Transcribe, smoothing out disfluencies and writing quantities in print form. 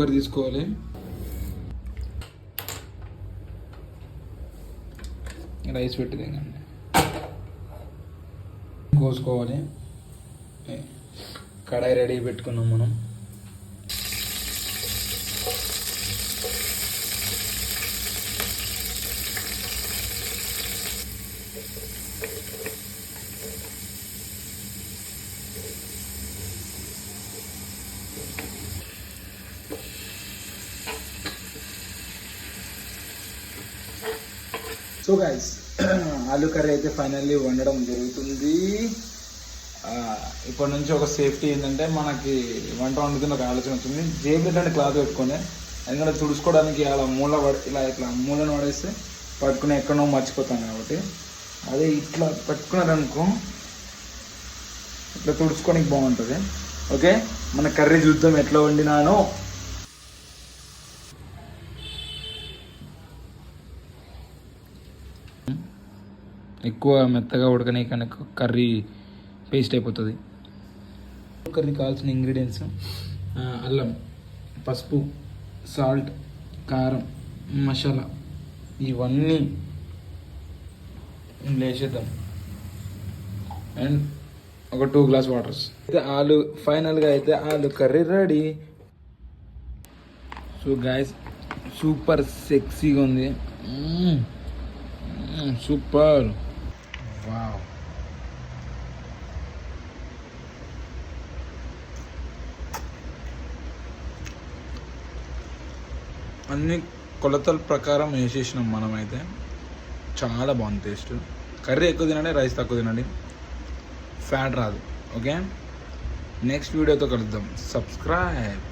Cooker తీసుకోవాలి. Rice పెట్టింది కోసుకోవాలి. కడాయి రెడీ పెట్టుకున్నాం మనం. సో గైస్ ఆలూ కర్రీ అయితే ఫైనల్లీ వండడం జరుగుతుంది. ఇప్పటి నుంచి ఒక సేఫ్టీ ఏంటంటే మనకి వంట వండుతున్న ఒక ఆలోచన వచ్చింది. జేబులు ఇట్లాంటి క్లాత్ పెట్టుకొని, ఎందుకంటే తుడుచుకోవడానికి అలా ఇలా ఇట్లా మూలను పడేస్తే పట్టుకుని ఎక్కడో మర్చిపోతాం కాబట్టి అదే ఇట్లా పట్టుకున్నారనుకో ఇట్లా తుడుచుకోనికి బాగుంటుంది. ఓకే, మన కర్రీ చూద్దాం ఎట్లా వండినానో. ఎక్కువ మెత్తగా ఉడకనే కానీ కర్రీ పేస్ట్ అయిపోతుంది. కర్రీ కావాల్సిన ఇంగ్రీడియంట్స్ అల్లం, పసుపు, సాల్ట్, కారం, మసాలా ఇవన్నీ వేసేద్దాం. అండ్ ఒక 2 గ్లాస్ వాటర్స్. అయితే ఫైనల్గా అయితే aloo curry ready. So guys super సెక్సీగా ఉంది. Super, wow. అన్ని కొలతల ప్రకారం వేసేసినాం మనమైతే. చాలా బాగుంది టేస్ట్. కర్రీ ఎక్కువ తినండి, రైస్ తక్కువ తినండి, ఫ్యాట్ రాదు. ఓకే, నెక్స్ట్ వీడియోతో కలుద్దాం. సబ్స్క్రైబ్.